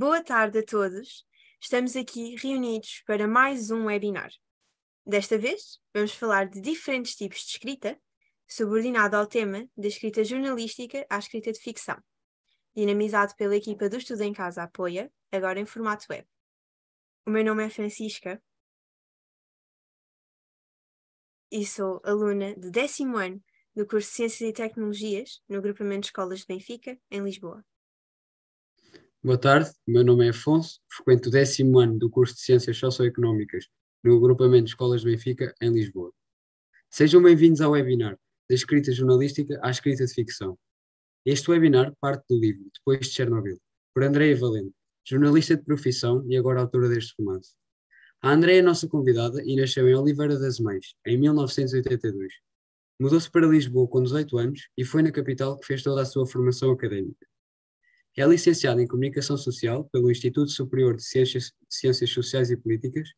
Boa tarde a todos. Estamos aqui reunidos para mais um webinar. Desta vez, vamos falar de diferentes tipos de escrita, subordinado ao tema da escrita jornalística à escrita de ficção, dinamizado pela equipa do Estudo em Casa Apoia, agora em formato web. O meu nome é Francisca e sou aluna de 10º ano do curso de Ciências e Tecnologias no agrupamento de Escolas de Benfica, em Lisboa. Boa tarde, o meu nome é Afonso, frequento o 10º ano do curso de Ciências Socioeconómicas no agrupamento de Escolas de Benfica, em Lisboa. Sejam bem-vindos ao webinar da escrita jornalística à escrita de ficção. Este webinar parte do livro Depois de Chernobyl, por Andreia Valente, jornalista de profissão e agora autora deste romance. A Andreia é nossa convidada e nasceu em Oliveira das Meias, em 1982. Mudou-se para Lisboa com 18 anos e foi na capital que fez toda a sua formação académica. É licenciada em Comunicação Social pelo Instituto Superior de Ciências Sociais e Políticas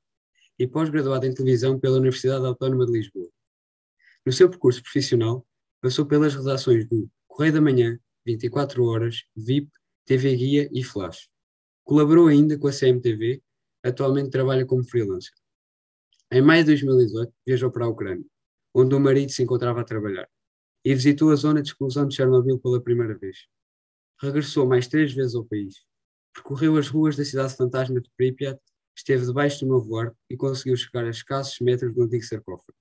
e pós-graduada em Televisão pela Universidade Autónoma de Lisboa. No seu percurso profissional, passou pelas redações do Correio da Manhã, 24 Horas, VIP, TV Guia e Flash. Colaborou ainda com a CMTV, atualmente trabalha como freelancer. Em maio de 2018, viajou para a Ucrânia, onde o marido se encontrava a trabalhar, e visitou a zona de exclusão de Chernobyl pela primeira vez. Regressou mais 3 vezes ao país. Percorreu as ruas da cidade fantasma de Pripyat, esteve debaixo do novo arco e conseguiu chegar a escassos metros do antigo sarcófago.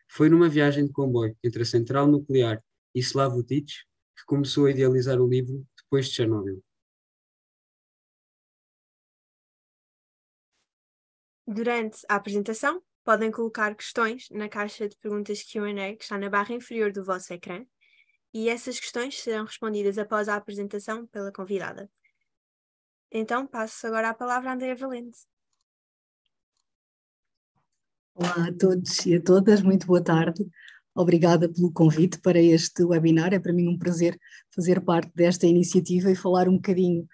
Foi numa viagem de comboio entre a central nuclear e Slavutich que começou a idealizar o livro Depois de Chernobyl. Durante a apresentação, podem colocar questões na caixa de perguntas Q&A que está na barra inferior do vosso ecrã, e essas questões serão respondidas após a apresentação pela convidada. Então, passo agora a palavra à Andreia Valente. Olá a todos e a todas, muito boa tarde. Obrigada pelo convite para este webinar. É para mim um prazer fazer parte desta iniciativa e falar um bocadinho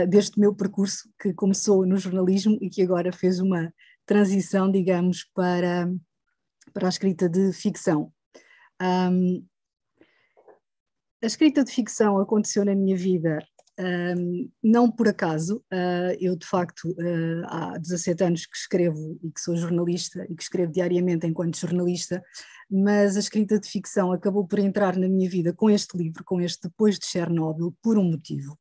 deste meu percurso que começou no jornalismo e que agora fez uma transição, digamos, para a escrita de ficção. A escrita de ficção aconteceu na minha vida não por acaso. Eu de facto há 17 anos que escrevo e que sou jornalista e que escrevo diariamente enquanto jornalista, mas a escrita de ficção acabou por entrar na minha vida com este livro, com este Depois de Chernobyl, por um motivo.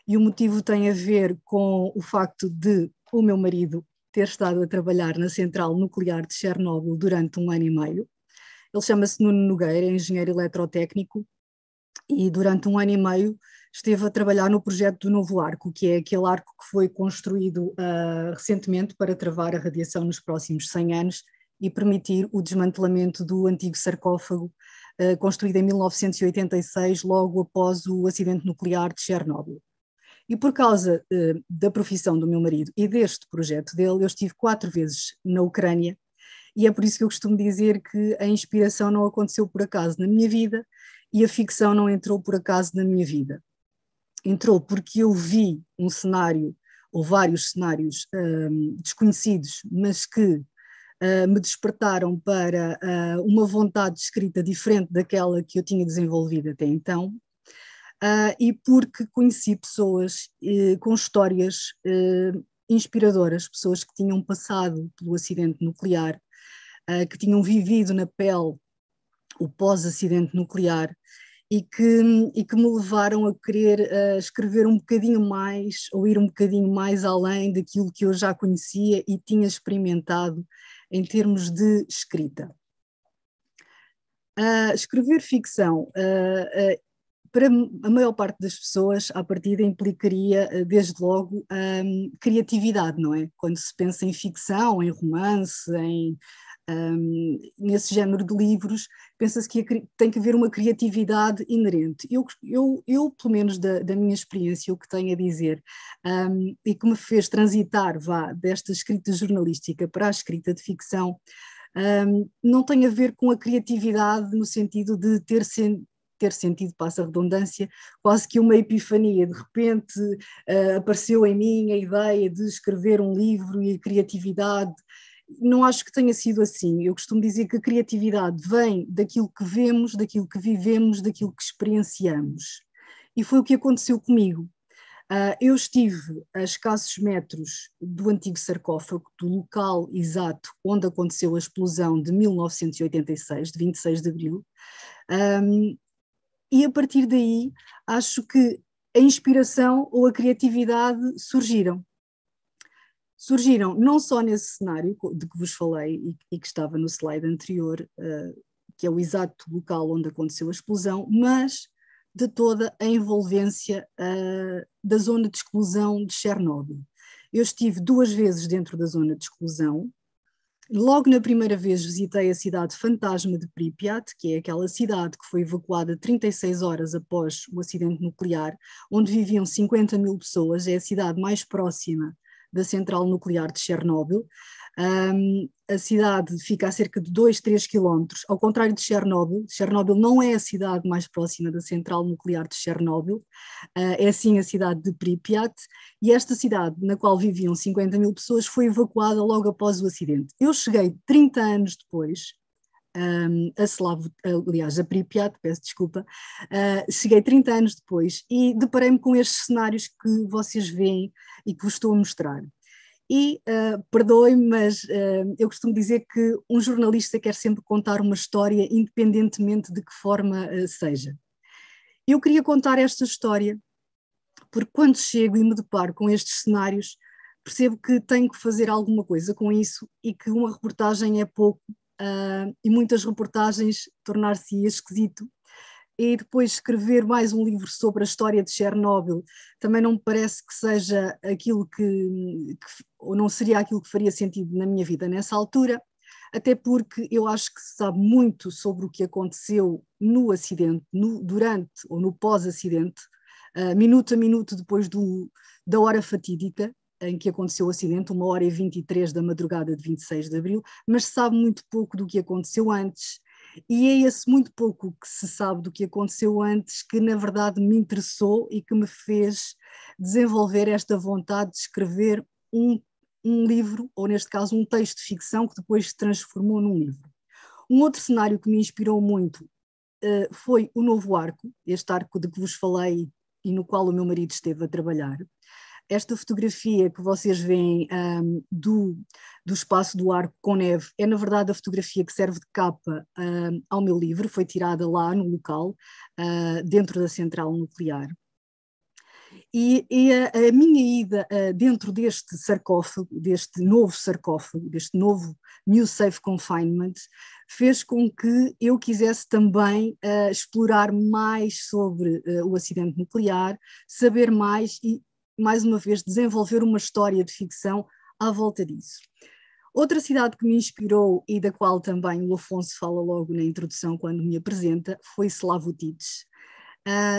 E o motivo tem a ver com o facto de o meu marido ter estado a trabalhar na central nuclear de Chernobyl durante 1 ano e meio. Ele chama-se Nuno Nogueira, é engenheiro eletrotécnico, e durante 1 ano e meio esteve a trabalhar no projeto do novo arco, que é aquele arco que foi construído recentemente para travar a radiação nos próximos 100 anos e permitir o desmantelamento do antigo sarcófago construído em 1986, logo após o acidente nuclear de Chernobyl. E por causa da profissão do meu marido e deste projeto dele, eu estive 4 vezes na Ucrânia, e é por isso que eu costumo dizer que a inspiração não aconteceu por acaso na minha vida e a ficção não entrou por acaso na minha vida. Entrou porque eu vi um cenário, ou vários cenários desconhecidos, mas que me despertaram para uma vontade de escrita diferente daquela que eu tinha desenvolvido até então, e porque conheci pessoas com histórias inspiradoras, pessoas que tinham passado pelo acidente nuclear, que tinham vivido na pele o pós-acidente nuclear e que me levaram a querer escrever um bocadinho mais, ou ir um bocadinho mais além daquilo que eu já conhecia e tinha experimentado em termos de escrita. Escrever ficção, para a maior parte das pessoas, à partida implicaria, desde logo, criatividade, não é? Quando se pensa em ficção, em romance, nesse género de livros, pensa-se que tem que haver uma criatividade inerente. Eu pelo menos da minha experiência, o que tenho a dizer, e que me fez transitar desta escrita jornalística para a escrita de ficção, não tem a ver com a criatividade no sentido de ter sentido, passa a redundância, quase que uma epifania. De repente apareceu em mim a ideia de escrever um livro e a criatividade. Não acho que tenha sido assim. Eu costumo dizer que a criatividade vem daquilo que vemos, daquilo que vivemos, daquilo que experienciamos. E foi o que aconteceu comigo. Eu estive a escassos metros do antigo sarcófago, do local exato onde aconteceu a explosão de 1986, de 26 de abril, e a partir daí acho que a inspiração ou a criatividade surgiram. Surgiram não só nesse cenário de que vos falei e que estava no slide anterior, que é o exato local onde aconteceu a explosão, mas de toda a envolvência da zona de exclusão de Chernobyl. Eu estive 2 vezes dentro da zona de exclusão. Logo na primeira vez visitei a cidade fantasma de Pripyat, que é aquela cidade que foi evacuada 36 horas após o acidente nuclear, onde viviam 50 mil pessoas, é a cidade mais próxima da central nuclear de Chernobyl. A cidade fica a cerca de 2-3 quilómetros, ao contrário de Chernobyl. Chernobyl não é a cidade mais próxima da central nuclear de Chernobyl, é sim a cidade de Pripyat, e esta cidade, na qual viviam 50 mil pessoas, foi evacuada logo após o acidente. Eu cheguei 30 anos depois, a Pripyat, peço desculpa, cheguei 30 anos depois e deparei-me com estes cenários que vocês veem e que vos estou a mostrar. E perdoem-me, mas eu costumo dizer que um jornalista quer sempre contar uma história, independentemente de que forma seja. Eu queria contar esta história porque quando chego e me deparo com estes cenários, percebo que tenho que fazer alguma coisa com isso e que uma reportagem é pouco, e muitas reportagens tornar-se esquisito. E depois escrever mais um livro sobre a história de Chernobyl também não me parece que seja aquilo ou não seria aquilo que faria sentido na minha vida nessa altura, até porque eu acho que se sabe muito sobre o que aconteceu no acidente, durante ou no pós-acidente, minuto a minuto depois da hora fatídica em que aconteceu o acidente, 1h23 da madrugada de 26 de abril, mas se sabe muito pouco do que aconteceu antes. E é esse muito pouco que se sabe do que aconteceu antes que, na verdade, me interessou e que me fez desenvolver esta vontade de escrever um livro, ou neste caso um texto de ficção que depois se transformou num livro. Um outro cenário que me inspirou muito foi o novo arco, este arco de que vos falei e no qual o meu marido esteve a trabalhar. Esta fotografia que vocês veem do espaço do arco com neve é, na verdade, a fotografia que serve de capa ao meu livro, foi tirada lá no local, dentro da central nuclear. E a minha ida dentro deste sarcófago, deste novo New Safe Confinement, fez com que eu quisesse também explorar mais sobre o acidente nuclear, saber mais e, mais uma vez, desenvolver uma história de ficção à volta disso. Outra cidade que me inspirou e da qual também o Afonso fala logo na introdução quando me apresenta foi Slavutich.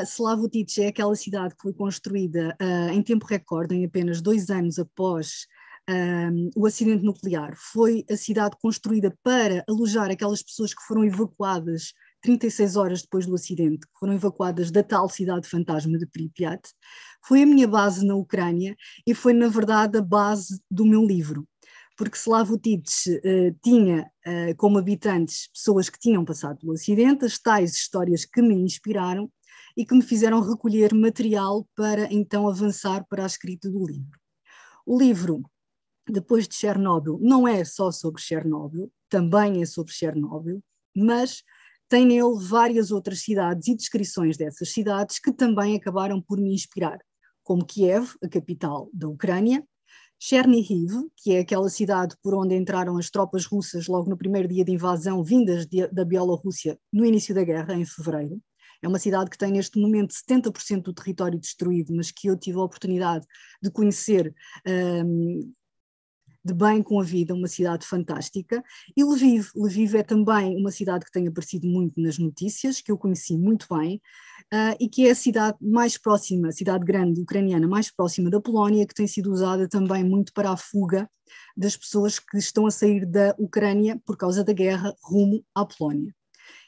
Slavutich é aquela cidade que foi construída em tempo recorde, em apenas 2 anos após o acidente nuclear. Foi a cidade construída para alojar aquelas pessoas que foram evacuadas 36 horas depois do acidente, que foram evacuadas da tal cidade fantasma de Pripyat. Foi a minha base na Ucrânia e foi, na verdade, a base do meu livro, porque Slavutich tinha como habitantes pessoas que tinham passado pelo acidente, as tais histórias que me inspiraram e que me fizeram recolher material para então avançar para a escrita do livro. O livro, depois de Chernobyl, não é só sobre Chernobyl, também é sobre Chernobyl, mas tem nele várias outras cidades e descrições dessas cidades que também acabaram por me inspirar, como Kiev, a capital da Ucrânia, Chernihiv, que é aquela cidade por onde entraram as tropas russas logo no primeiro dia de invasão, vindas da Bielorrússia no início da guerra, em fevereiro. É uma cidade que tem neste momento 70% do território destruído, mas que eu tive a oportunidade de conhecer de bem com a vida, uma cidade fantástica. E Lviv é também uma cidade que tem aparecido muito nas notícias, que eu conheci muito bem, e que é a cidade mais próxima, a cidade grande ucraniana mais próxima da Polónia, que tem sido usada também muito para a fuga das pessoas que estão a sair da Ucrânia por causa da guerra rumo à Polónia.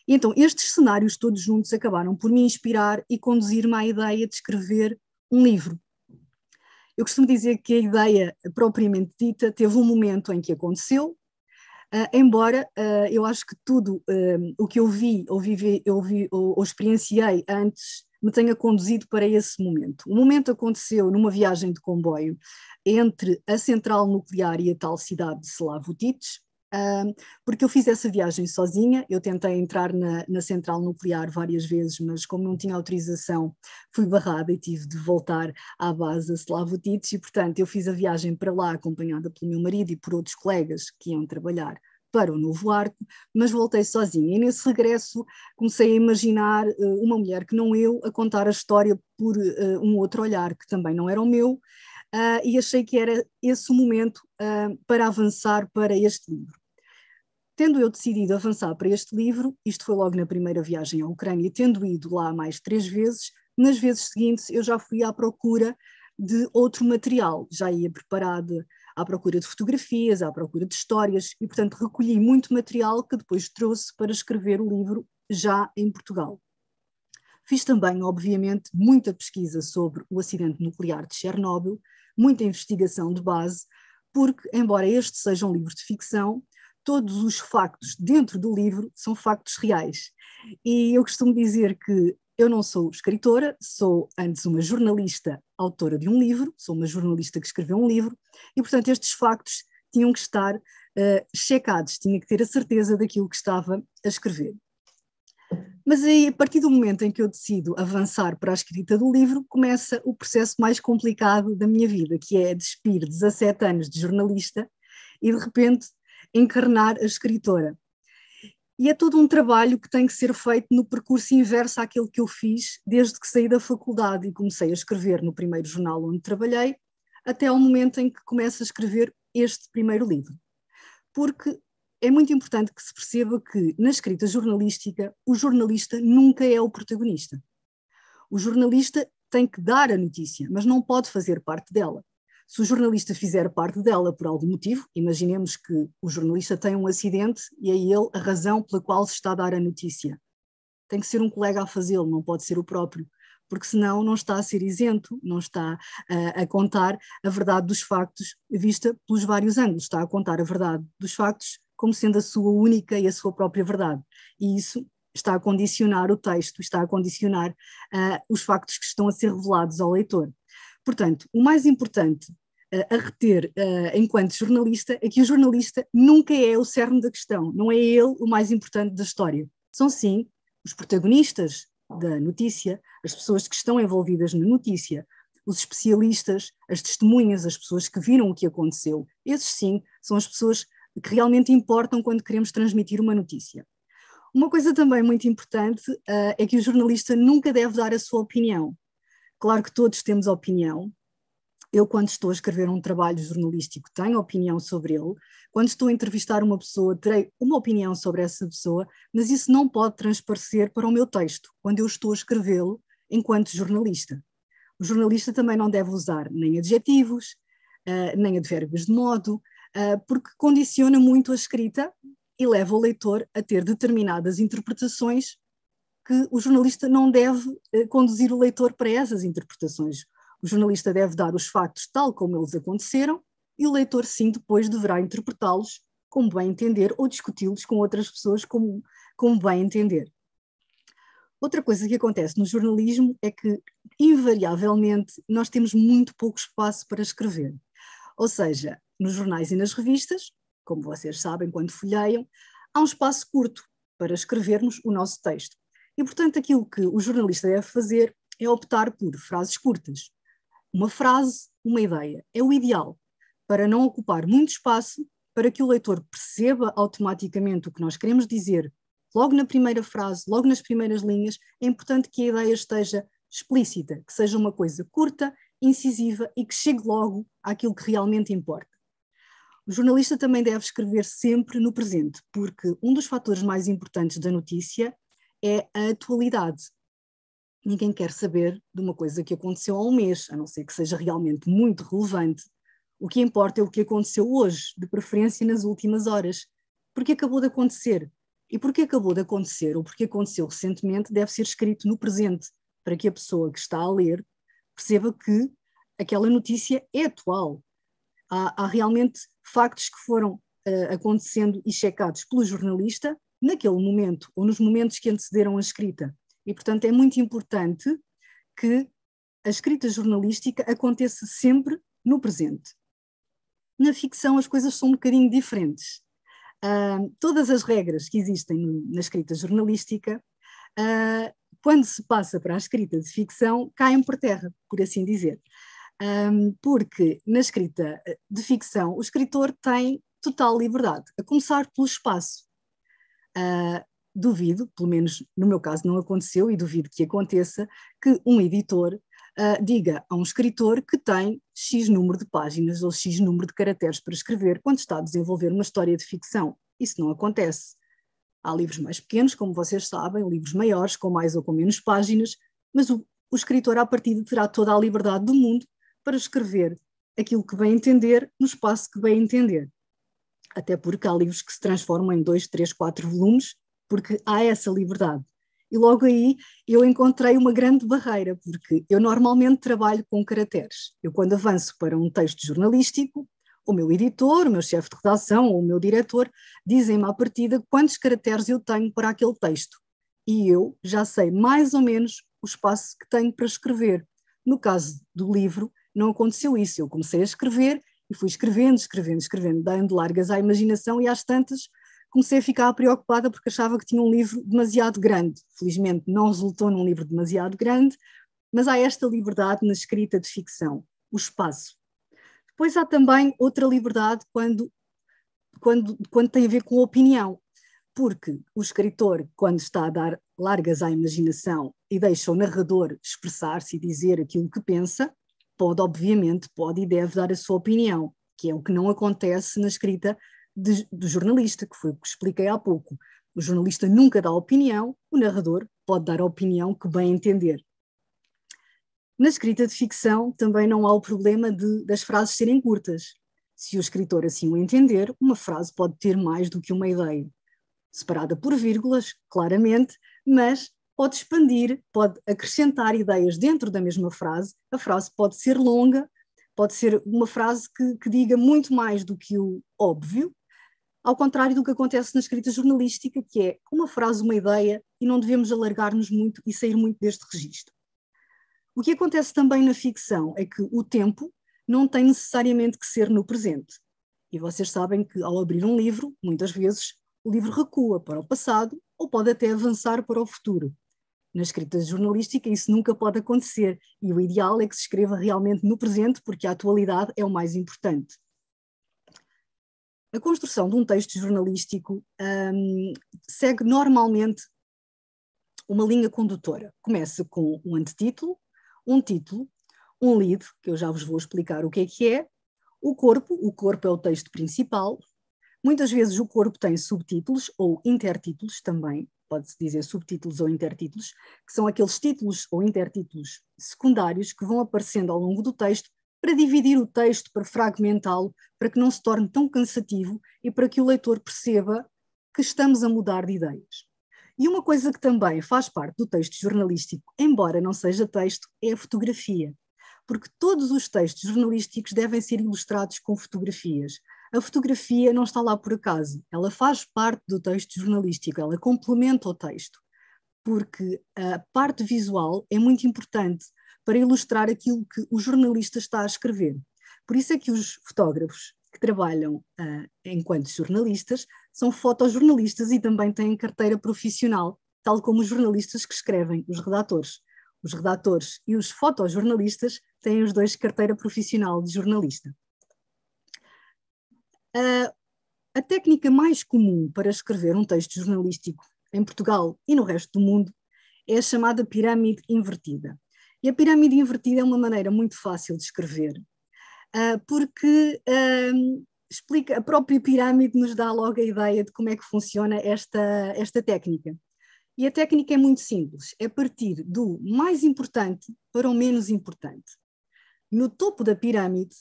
E então estes cenários todos juntos acabaram por me inspirar e conduzir-me à ideia de escrever um livro. Eu costumo dizer que a ideia propriamente dita teve um momento em que aconteceu, embora eu acho que tudo o que eu vi ou experienciei antes me tenha conduzido para esse momento. O momento aconteceu numa viagem de comboio entre a central nuclear e a tal cidade de Slavutich, porque eu fiz essa viagem sozinha. Eu tentei entrar na central nuclear várias vezes, mas como não tinha autorização, fui barrada e tive de voltar à base a Slavutich, e portanto eu fiz a viagem para lá acompanhada pelo meu marido e por outros colegas que iam trabalhar para o Novo Arco, mas voltei sozinha. E nesse regresso comecei a imaginar uma mulher que não eu, a contar a história por um outro olhar que também não era o meu, e achei que era esse o momento para avançar para este livro. Tendo eu decidido avançar para este livro, isto foi logo na primeira viagem à Ucrânia, tendo ido lá mais 3 vezes, nas vezes seguintes eu já fui à procura de outro material, já ia preparada à procura de fotografias, à procura de histórias, e portanto recolhi muito material que depois trouxe para escrever o livro já em Portugal. Fiz também, obviamente, muita pesquisa sobre o acidente nuclear de Chernobyl, muita investigação de base, porque, embora este seja um livro de ficção, todos os factos dentro do livro são factos reais. E eu costumo dizer que eu não sou escritora, sou antes uma jornalista autora de um livro, sou uma jornalista que escreveu um livro, e portanto estes factos tinham que estar checados, tinha que ter a certeza daquilo que estava a escrever. Mas aí, a partir do momento em que eu decido avançar para a escrita do livro, começa o processo mais complicado da minha vida, que é despir 17 anos de jornalista e de repente encarnar a escritora. E é todo um trabalho que tem que ser feito no percurso inverso àquele que eu fiz desde que saí da faculdade e comecei a escrever no primeiro jornal onde trabalhei, até ao momento em que começo a escrever este primeiro livro. Porque é muito importante que se perceba que na escrita jornalística o jornalista nunca é o protagonista. O jornalista tem que dar a notícia, mas não pode fazer parte dela. Se o jornalista fizer parte dela por algum motivo, imaginemos que o jornalista tem um acidente e é ele a razão pela qual se está a dar a notícia. Tem que ser um colega a fazê-lo, não pode ser o próprio, porque senão não está a ser isento, não está a contar a verdade dos factos vista pelos vários ângulos, está a contar a verdade dos factos como sendo a sua única e a sua própria verdade. E isso está a condicionar o texto, está a condicionar os factos que estão a ser revelados ao leitor. Portanto, o mais importante a reter enquanto jornalista é que o jornalista nunca é o cerne da questão, não é ele o mais importante da história. São sim os protagonistas da notícia, as pessoas que estão envolvidas na notícia, os especialistas, as testemunhas, as pessoas que viram o que aconteceu. Esses sim são as pessoas que realmente importam quando queremos transmitir uma notícia. Uma coisa também muito importante é que o jornalista nunca deve dar a sua opinião. Claro que todos temos opinião. Eu, quando estou a escrever um trabalho jornalístico, tenho opinião sobre ele. Quando estou a entrevistar uma pessoa, terei uma opinião sobre essa pessoa, mas isso não pode transparecer para o meu texto, quando eu estou a escrevê-lo enquanto jornalista. O jornalista também não deve usar nem adjetivos, nem advérbios de modo, porque condiciona muito a escrita e leva o leitor a ter determinadas interpretações que o jornalista não deve conduzir o leitor para essas interpretações. O jornalista deve dar os factos tal como eles aconteceram e o leitor, sim, depois deverá interpretá-los como bem entender ou discuti-los com outras pessoas como bem entender. Outra coisa que acontece no jornalismo é que, invariavelmente, nós temos muito pouco espaço para escrever. Ou seja, nos jornais e nas revistas, como vocês sabem quando folheiam, há um espaço curto para escrevermos o nosso texto. E, portanto, aquilo que o jornalista deve fazer é optar por frases curtas. Uma frase, uma ideia. É o ideal, para não ocupar muito espaço, para que o leitor perceba automaticamente o que nós queremos dizer logo na primeira frase, logo nas primeiras linhas. É importante que a ideia esteja explícita, que seja uma coisa curta, incisiva e que chegue logo àquilo que realmente importa. O jornalista também deve escrever sempre no presente, porque um dos fatores mais importantes da notícia é a atualidade. Ninguém quer saber de uma coisa que aconteceu há um mês, a não ser que seja realmente muito relevante. O que importa é o que aconteceu hoje, de preferência nas últimas horas. Porque acabou de acontecer. E porque acabou de acontecer, ou porque aconteceu recentemente, deve ser escrito no presente, para que a pessoa que está a ler perceba que aquela notícia é atual. Há realmente factos que foram acontecendo e checados pelo jornalista naquele momento, ou nos momentos que antecederam a escrita. E, portanto, é muito importante que a escrita jornalística aconteça sempre no presente. Na ficção as coisas são um bocadinho diferentes. Todas as regras que existem na escrita jornalística, quando se passa para a escrita de ficção, caem por terra, por assim dizer. Porque na escrita de ficção o escritor tem total liberdade, a começar pelo espaço. Duvido, pelo menos no meu caso não aconteceu, e duvido que aconteça, que um editor diga a um escritor que tem X número de páginas ou X número de caracteres para escrever quando está a desenvolver uma história de ficção. Isso não acontece. Há livros mais pequenos, como vocês sabem, livros maiores, com mais ou com menos páginas, mas o escritor, à partida, terá toda a liberdade do mundo para escrever aquilo que bem entender, no espaço que bem entender. Até porque há livros que se transformam em 2, 3, 4 volumes, porque há essa liberdade. E logo aí eu encontrei uma grande barreira, porque eu normalmente trabalho com caracteres. Eu, quando avanço para um texto jornalístico, o meu editor, o meu chefe de redação ou o meu diretor dizem-me à partida quantos caracteres eu tenho para aquele texto. E eu já sei mais ou menos o espaço que tenho para escrever. No caso do livro, não aconteceu isso. Eu comecei a escrever e fui escrevendo, dando largas à imaginação, e às tantas comecei a ficar preocupada porque achava que tinha um livro demasiado grande. Felizmente não resultou num livro demasiado grande, mas há esta liberdade na escrita de ficção, o espaço. Depois há também outra liberdade quando tem a ver com a opinião, porque o escritor, quando está a dar largas à imaginação e deixa o narrador expressar-se e dizer aquilo que pensa, pode e deve dar a sua opinião, que é o que não acontece na escrita do jornalista, que foi o que expliquei há pouco. O jornalista nunca dá opinião, o narrador pode dar a opinião que bem entender. Na escrita de ficção também não há o problema das frases serem curtas. Se o escritor assim o entender, uma frase pode ter mais do que uma ideia. Separada por vírgulas, claramente, mas pode expandir, pode acrescentar ideias dentro da mesma frase. A frase pode ser longa, pode ser uma frase que diga muito mais do que o óbvio, ao contrário do que acontece na escrita jornalística, que é uma frase, uma ideia, e não devemos alargar-nos muito e sair muito deste registro. O que acontece também na ficção é que o tempo não tem necessariamente que ser no presente. E vocês sabem que, ao abrir um livro, muitas vezes o livro recua para o passado ou pode até avançar para o futuro. Na escrita jornalística isso nunca pode acontecer, e o ideal é que se escreva realmente no presente, porque a atualidade é o mais importante. A construção de um texto jornalístico segue normalmente uma linha condutora. Começa com um antetítulo, um título, um lead, que eu já vos vou explicar o que é, o corpo é o texto principal. Muitas vezes o corpo tem subtítulos ou intertítulos também, pode-se dizer subtítulos ou intertítulos, que são aqueles títulos ou intertítulos secundários que vão aparecendo ao longo do texto para dividir o texto, para fragmentá-lo, para que não se torne tão cansativo e para que o leitor perceba que estamos a mudar de ideias. E uma coisa que também faz parte do texto jornalístico, embora não seja texto, é a fotografia. Porque todos os textos jornalísticos devem ser ilustrados com fotografias. A fotografia não está lá por acaso, ela faz parte do texto jornalístico, ela complementa o texto, porque a parte visual é muito importante para ilustrar aquilo que o jornalista está a escrever. Por isso é que os fotógrafos que trabalham enquanto jornalistas são fotojornalistas e também têm carteira profissional, tal como os jornalistas que escrevem, os redatores. Os redatores e os fotojornalistas têm os dois carteira profissional de jornalista. A técnica mais comum para escrever um texto jornalístico em Portugal e no resto do mundo é a chamada pirâmide invertida. E a pirâmide invertida é uma maneira muito fácil de escrever, porque explica, a própria pirâmide nos dá logo a ideia de como é que funciona esta técnica. E a técnica é muito simples, é partir do mais importante para o menos importante. No topo da pirâmide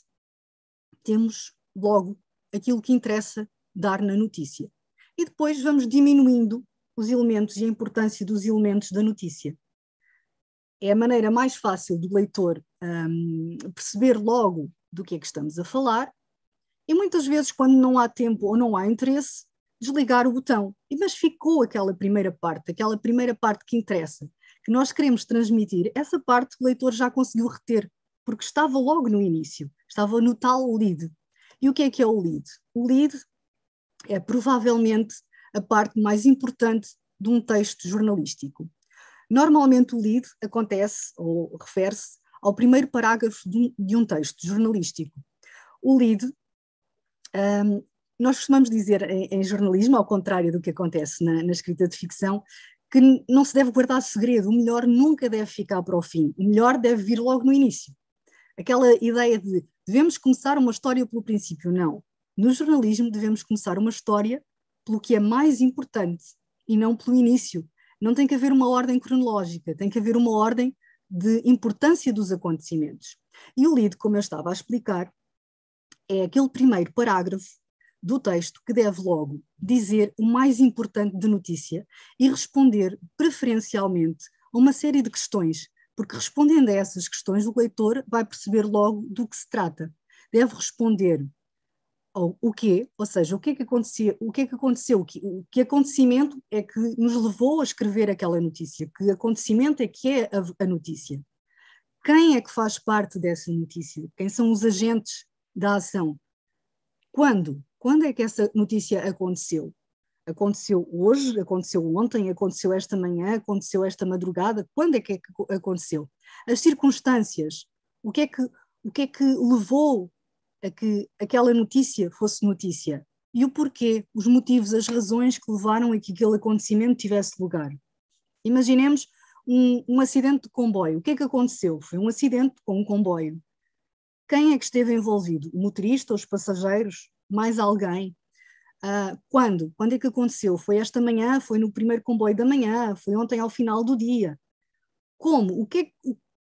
temos logo aquilo que interessa dar na notícia. E depois vamos diminuindo os elementos e a importância dos elementos da notícia. É a maneira mais fácil do leitor perceber logo do que é que estamos a falar, e muitas vezes, quando não há tempo ou não há interesse, desligar o botão. Mas ficou aquela primeira parte que interessa, que nós queremos transmitir, essa parte o leitor já conseguiu reter, porque estava logo no início, estava no tal lead. E o que é o lead? O lead é provavelmente a parte mais importante de um texto jornalístico. Normalmente o lead acontece ou refere-se ao primeiro parágrafo de um texto jornalístico. O lead, nós costumamos dizer em jornalismo, ao contrário do que acontece na escrita de ficção, que não se deve guardar segredo, o melhor nunca deve ficar para o fim, o melhor deve vir logo no início. Aquela ideia de devemos começar uma história pelo princípio, não. No jornalismo devemos começar uma história pelo que é mais importante e não pelo início. Não tem que haver uma ordem cronológica, tem que haver uma ordem de importância dos acontecimentos. E o lead, como eu estava a explicar, é aquele primeiro parágrafo do texto que deve logo dizer o mais importante de notícia e responder preferencialmente a uma série de questões, porque respondendo a essas questões o leitor vai perceber logo do que se trata. Deve responder ao o quê, ou seja, o que é que aconteceu, que acontecimento é que nos levou a escrever aquela notícia, que acontecimento é que é a notícia. Quem é que faz parte dessa notícia? Quem são os agentes da ação? Quando? Quando é que essa notícia aconteceu? Aconteceu hoje, aconteceu ontem, aconteceu esta manhã, aconteceu esta madrugada? Quando é que aconteceu? As circunstâncias, o que é que levou a que aquela notícia fosse notícia? E o porquê, os motivos, as razões que levaram a que aquele acontecimento tivesse lugar. Imaginemos um acidente de comboio. O que é que aconteceu? Foi um acidente com um comboio. Quem é que esteve envolvido? O motorista, os passageiros? Mais alguém? Quando? Quando é que aconteceu? Foi esta manhã? Foi no primeiro comboio da manhã? Foi ontem ao final do dia? Como?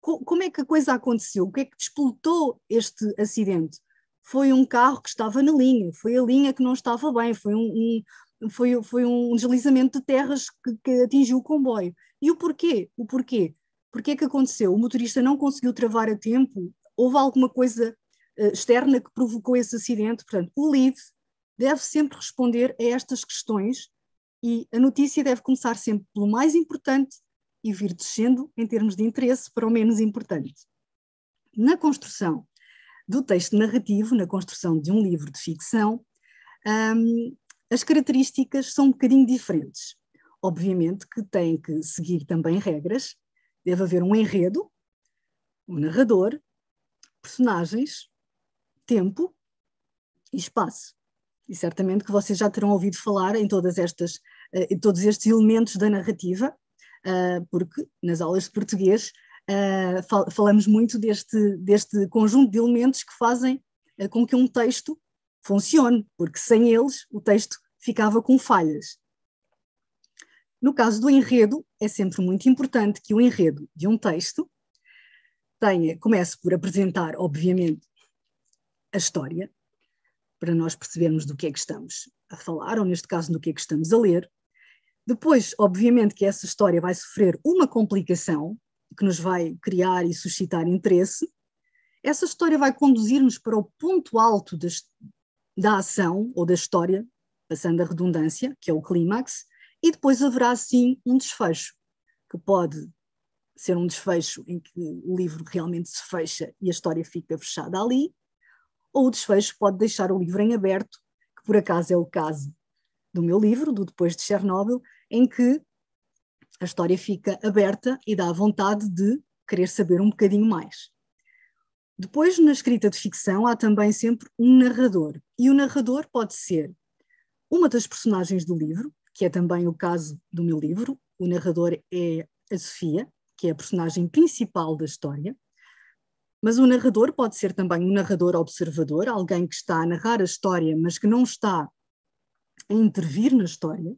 Como é que a coisa aconteceu? O que é que despoltou este acidente? Foi um carro que estava na linha, foi a linha que não estava bem, foi um deslizamento de terras que atingiu o comboio. E o porquê? Porquê é que aconteceu? O motorista não conseguiu travar a tempo? Houve alguma coisa externa que provocou esse acidente? Portanto, o lead deve sempre responder a estas questões e a notícia deve começar sempre pelo mais importante e vir descendo em termos de interesse para o menos importante. Na construção do texto narrativo, na construção de um livro de ficção, as características são um bocadinho diferentes. Obviamente que tem que seguir também regras, deve haver um enredo, um narrador, personagens, tempo e espaço. E certamente que vocês já terão ouvido falar em todos estes elementos da narrativa, porque nas aulas de português falamos muito deste conjunto de elementos que fazem com que um texto funcione, porque sem eles o texto ficava com falhas. No caso do enredo, é sempre muito importante que o enredo de um texto comece por apresentar, obviamente, a história, para nós percebermos do que é que estamos a falar, ou neste caso do que é que estamos a ler. Depois, obviamente, que essa história vai sofrer uma complicação que nos vai criar e suscitar interesse. Essa história vai conduzir-nos para o ponto alto da ação ou da história, passando a redundância, que é o clímax, e depois haverá, sim, um desfecho, que pode ser um desfecho em que o livro realmente se fecha e a história fica fechada ali, ou o desfecho pode deixar o livro em aberto, que por acaso é o caso do meu livro, do Depois de Chernobyl, em que a história fica aberta e dá vontade de querer saber um bocadinho mais. Depois, na escrita de ficção, há também sempre um narrador, e o narrador pode ser uma das personagens do livro, que é também o caso do meu livro. O narrador é a Sofia, que é a personagem principal da história, mas o narrador pode ser também um narrador observador, alguém que está a narrar a história, mas que não está a intervir na história,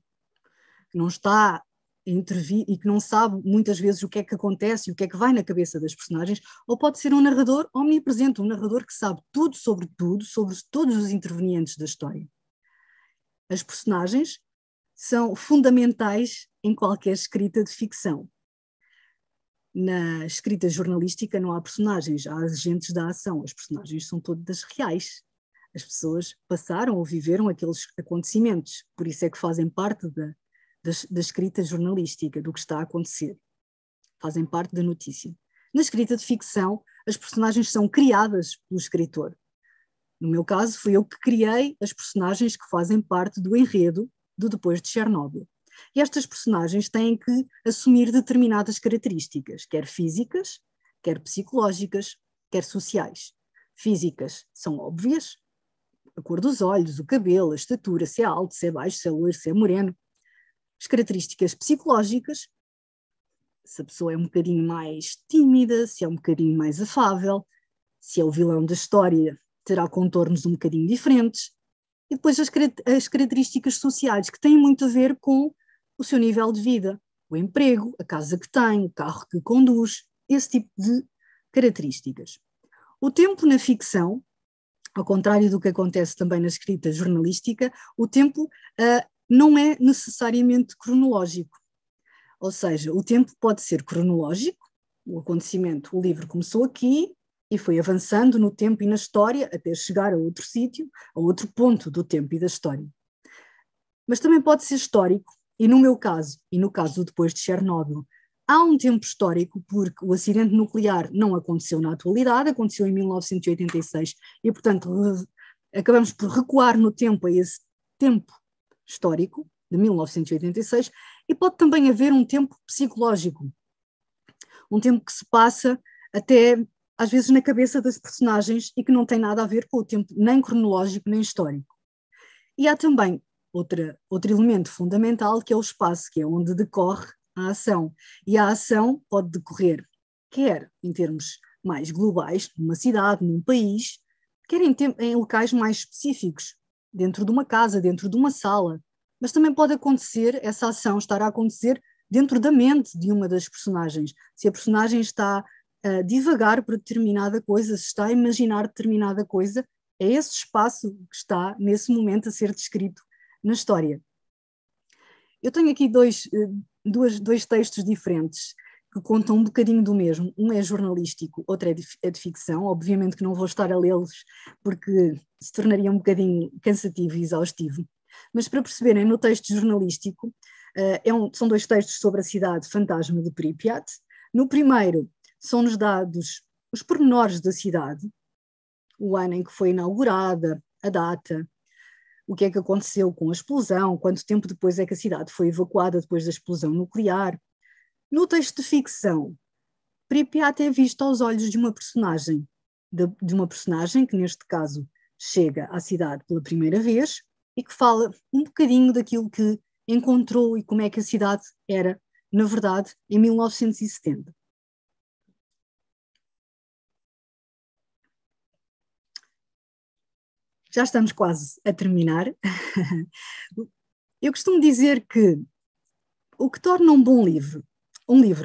que não está a intervir e que não sabe muitas vezes o que é que acontece e o que é que vai na cabeça das personagens, ou pode ser um narrador omnipresente, um narrador que sabe tudo, sobre todos os intervenientes da história. As personagens são fundamentais em qualquer escrita de ficção. Na escrita jornalística não há personagens, há agentes da ação. As personagens são todas reais. As pessoas passaram ou viveram aqueles acontecimentos, por isso é que fazem parte da escrita jornalística, do que está a acontecer. fazem parte da notícia. Na escrita de ficção, as personagens são criadas pelo escritor. No meu caso, fui eu que criei as personagens que fazem parte do enredo do Depois de Chernobyl. E estas personagens têm que assumir determinadas características, quer físicas, quer psicológicas, quer sociais. Físicas são óbvias, a cor dos olhos, o cabelo, a estatura, se é alto, se é baixo, se é loiro, se é moreno. As características psicológicas, se a pessoa é um bocadinho mais tímida, se é um bocadinho mais afável, se é o vilão da história, terá contornos um bocadinho diferentes. E depois as características sociais, que têm muito a ver com o seu nível de vida, o emprego, a casa que tem, o carro que conduz, esse tipo de características. O tempo na ficção, ao contrário do que acontece também na escrita jornalística, o tempo não é necessariamente cronológico. Ou seja, o tempo pode ser cronológico, o acontecimento, o livro começou aqui e foi avançando no tempo e na história até chegar a outro sítio, a outro ponto do tempo e da história. Mas também pode ser histórico, e no meu caso, e no caso do Depois de Chernobyl, há um tempo histórico porque o acidente nuclear não aconteceu na atualidade, aconteceu em 1986 e, portanto, acabamos por recuar no tempo a esse tempo histórico de 1986 e pode também haver um tempo psicológico, um tempo que se passa até às vezes na cabeça das personagens e que não tem nada a ver com o tempo nem cronológico nem histórico. E há também outro elemento fundamental que é o espaço, que é onde decorre a ação. E a ação pode decorrer quer em termos mais globais, numa cidade, num país, quer em locais mais específicos, dentro de uma casa, dentro de uma sala. Mas também pode acontecer, essa ação estar a acontecer dentro da mente de uma das personagens. Se a personagem está a divagar para determinada coisa, se está a imaginar determinada coisa, é esse espaço que está nesse momento a ser descrito na história. Eu tenho aqui dois textos diferentes que contam um bocadinho do mesmo. Um é jornalístico, outro é de ficção. Obviamente que não vou estar a lê-los porque se tornaria um bocadinho cansativo e exaustivo. Mas para perceberem, no texto jornalístico, são dois textos sobre a cidade fantasma de Pripyat. No primeiro, são-nos dados os pormenores da cidade, o ano em que foi inaugurada, a data, o que é que aconteceu com a explosão, quanto tempo depois é que a cidade foi evacuada depois da explosão nuclear. No texto de ficção, Pripyat é visto aos olhos de uma personagem, de uma personagem que neste caso chega à cidade pela primeira vez e que fala um bocadinho daquilo que encontrou e como é que a cidade era, na verdade, em 1970. Já estamos quase a terminar. Eu costumo dizer que o que torna um bom livro,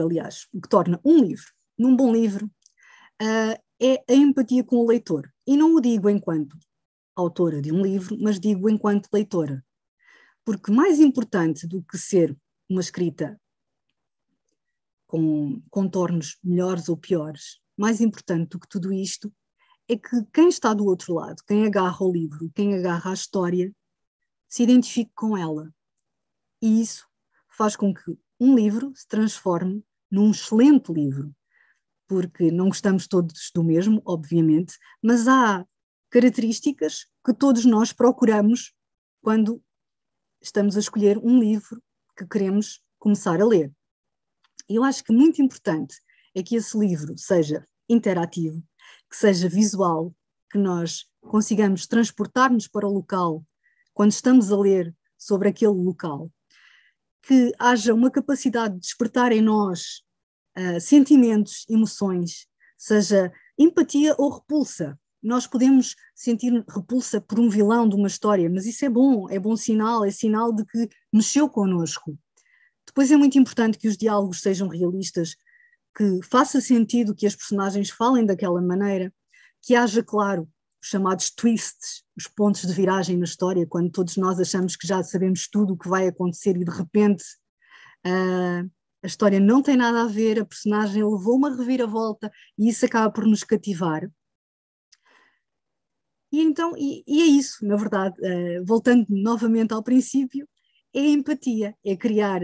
aliás, o que torna um livro num bom livro é a empatia com o leitor. E não o digo enquanto autora de um livro, mas digo enquanto leitora. Porque mais importante do que ser uma escrita com contornos melhores ou piores, mais importante do que tudo isto, é que quem está do outro lado, quem agarra o livro, quem agarra a história, se identifique com ela. E isso faz com que um livro se transforme num excelente livro, porque não gostamos todos do mesmo, obviamente, mas há características que todos nós procuramos quando estamos a escolher um livro que queremos começar a ler. E eu acho que muito importante é que esse livro seja interativo, que seja visual, que nós consigamos transportar-nos para o local quando estamos a ler sobre aquele local, que haja uma capacidade de despertar em nós sentimentos, emoções, seja empatia ou repulsa. Nós podemos sentir repulsa por um vilão de uma história, mas isso é bom sinal, é sinal de que mexeu connosco. Depois é muito importante que os diálogos sejam realistas, que faça sentido que as personagens falem daquela maneira, que haja, claro, os chamados twists, os pontos de viragem na história, quando todos nós achamos que já sabemos tudo o que vai acontecer e de repente a história não tem nada a ver, a personagem levou uma reviravolta e isso acaba por nos cativar. E então, e é isso, na verdade, voltando novamente ao princípio, é a empatia, é criar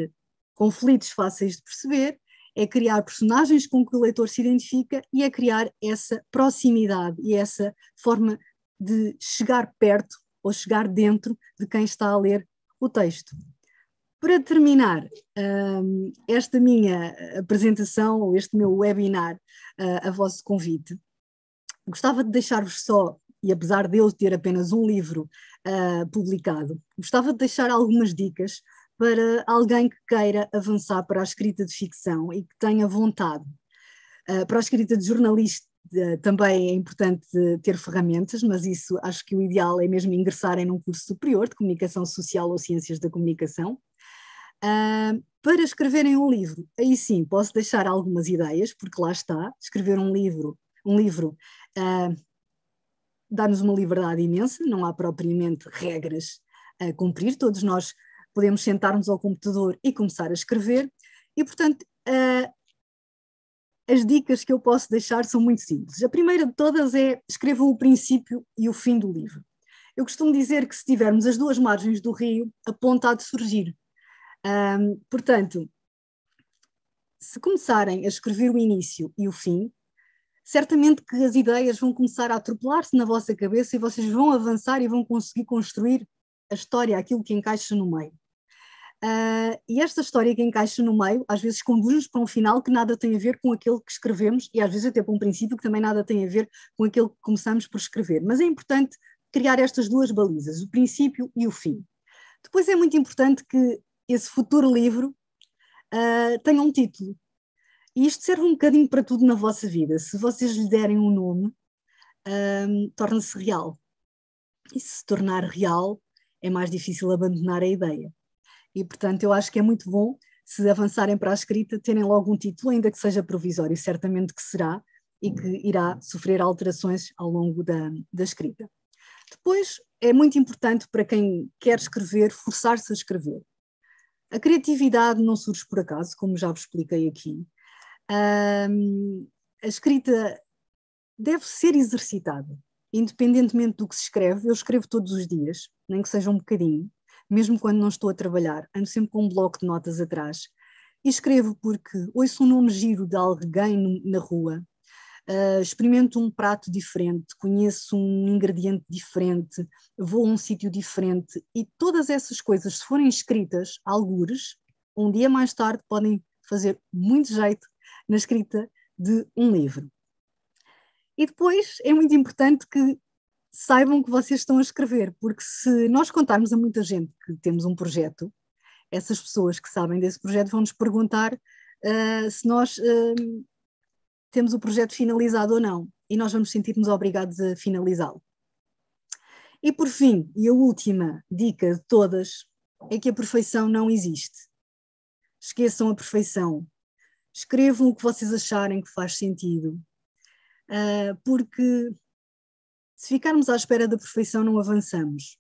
conflitos fáceis de perceber é criar personagens com que o leitor se identifica e é criar essa proximidade e essa forma de chegar perto ou chegar dentro de quem está a ler o texto. Para terminar esta minha apresentação, ou este meu webinar a vosso convite, gostava de deixar-vos só, e apesar de eu ter apenas um livro publicado, gostava de deixar algumas dicas para alguém que queira avançar para a escrita de ficção e que tenha vontade. Para a escrita de jornalista também é importante ter ferramentas, mas isso acho que o ideal é mesmo ingressarem num curso superior de comunicação social ou ciências da comunicação. Para escreverem um livro, aí sim posso deixar algumas ideias, porque lá está, escrever um livro dá-nos uma liberdade imensa, não há propriamente regras a cumprir, todos nós podemos sentar-nos ao computador e começar a escrever, e portanto as dicas que eu posso deixar são muito simples. A primeira de todas é: escrevam o princípio e o fim do livro. Eu costumo dizer que se tivermos as duas margens do rio, a ponta há de surgir. Portanto, se começarem a escrever o início e o fim, certamente que as ideias vão começar a atropelar-se na vossa cabeça e vocês vão avançar e vão conseguir construir a história, aquilo que encaixa no meio. E esta história que encaixa no meio, às vezes conduz-nos para um final que nada tem a ver com aquele que escrevemos e às vezes até para um princípio que também nada tem a ver com aquele que começamos por escrever. Mas é importante criar estas duas balizas, o princípio e o fim. Depois é muito importante que esse futuro livro tenha um título. E isto serve um bocadinho para tudo na vossa vida. Se vocês lhe derem um nome, torna-se real. E se tornar real, é mais difícil abandonar a ideia. E, portanto, eu acho que é muito bom, se avançarem para a escrita, terem logo um título, ainda que seja provisório, certamente que será, e que irá sofrer alterações ao longo da escrita. Depois, é muito importante para quem quer escrever, forçar-se a escrever. A criatividade não surge por acaso, como já vos expliquei aqui. A escrita deve ser exercitada, independentemente do que se escreve. Eu escrevo todos os dias, nem que seja um bocadinho, mesmo quando não estou a trabalhar, ando sempre com um bloco de notas atrás. E escrevo porque ouço um nome giro de alguém na rua, experimento um prato diferente, conheço um ingrediente diferente, vou a um sítio diferente, e todas essas coisas, se forem escritas, algures, um dia mais tarde podem fazer muito jeito na escrita de um livro. E depois é muito importante que saibam que vocês estão a escrever, porque se nós contarmos a muita gente que temos um projeto, essas pessoas que sabem desse projeto vão nos perguntar se nós temos o projeto finalizado ou não, e nós vamos sentir-nos obrigados a finalizá-lo. E por fim, e a última dica de todas, é que a perfeição não existe. Esqueçam a perfeição. Escrevam o que vocês acharem que faz sentido, porque se ficarmos à espera da perfeição não avançamos.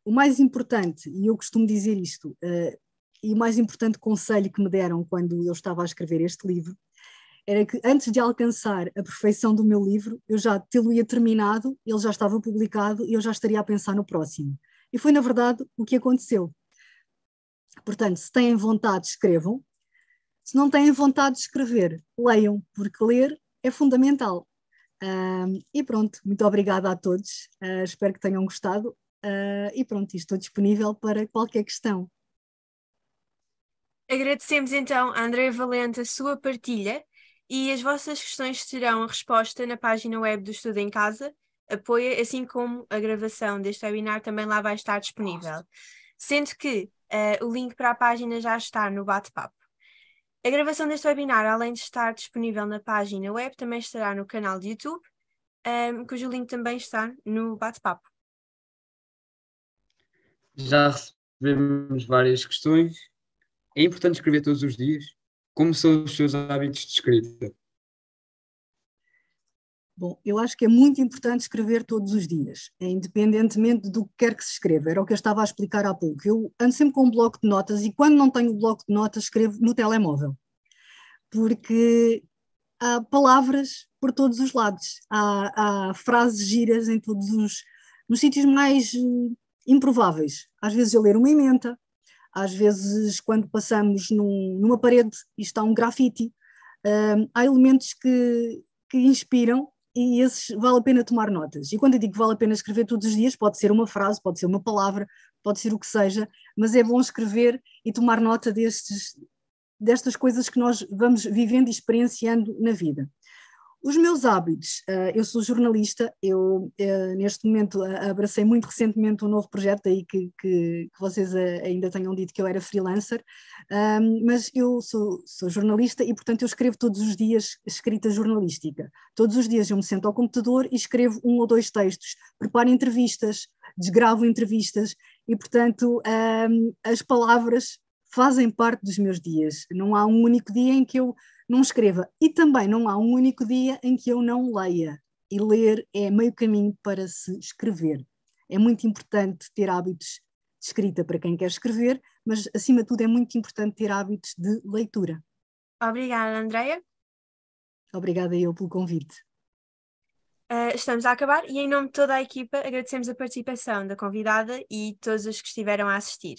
O mais importante, e eu costumo dizer isto, e o mais importante conselho que me deram quando eu estava a escrever este livro, era que antes de alcançar a perfeição do meu livro, eu já tê-lo-ia terminado, ele já estava publicado e eu já estaria a pensar no próximo. E foi, na verdade, o que aconteceu. Portanto, se têm vontade, escrevam. Se não têm vontade de escrever, leiam, porque ler é fundamental. E pronto, muito obrigada a todos, espero que tenham gostado, e pronto, estou disponível para qualquer questão. Agradecemos então a Andréia Valente a sua partilha e as vossas questões terão a resposta na página web do Estudo em Casa, apoia, assim como a gravação deste webinar também lá vai estar disponível, sendo que o link para a página já está no bate-papo. A gravação deste webinar, além de estar disponível na página web, também estará no canal de YouTube, cujo link também está no bate-papo. Já recebemos várias questões. É importante escrever todos os dias? Como são os seus hábitos de escrita? Bom, eu acho que é muito importante escrever todos os dias, independentemente do que quer que se escreva. Era o que eu estava a explicar há pouco. Eu ando sempre com um bloco de notas e quando não tenho o bloco de notas escrevo no telemóvel, porque há palavras por todos os lados, há frases giras em todos nos sítios mais improváveis. Às vezes eu ler uma emenda, Às vezes, quando passamos numa parede e está um grafite, há elementos que inspiram e esses vale a pena tomar notas. E quando eu digo que vale a pena escrever todos os dias, pode ser uma frase, pode ser uma palavra, pode ser o que seja, mas é bom escrever e tomar nota destas coisas que nós vamos vivendo e experienciando na vida. Os meus hábitos, eu sou jornalista, eu neste momento abracei muito recentemente um novo projeto, aí que vocês ainda tenham dito que eu era freelancer, mas eu sou jornalista e, portanto, eu escrevo todos os dias escrita jornalística. Todos os dias eu me sento ao computador e escrevo 1 ou 2 textos, preparo entrevistas, desgravo entrevistas e, portanto, as palavras fazem parte dos meus dias. Não há um único dia em que eu não escreva. E também não há um único dia em que eu não leia. E ler é meio caminho para se escrever. É muito importante ter hábitos de escrita para quem quer escrever, mas, acima de tudo, é muito importante ter hábitos de leitura. Obrigada, Andreia. Obrigada eu pelo convite. Estamos a acabar e, em nome de toda a equipa, agradecemos a participação da convidada e todos os que estiveram a assistir.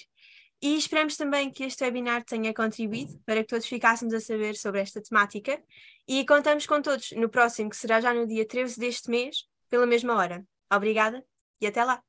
E esperamos também que este webinar tenha contribuído para que todos ficássemos a saber sobre esta temática e contamos com todos no próximo, que será já no dia 13 deste mês, pela mesma hora. Obrigada e até lá!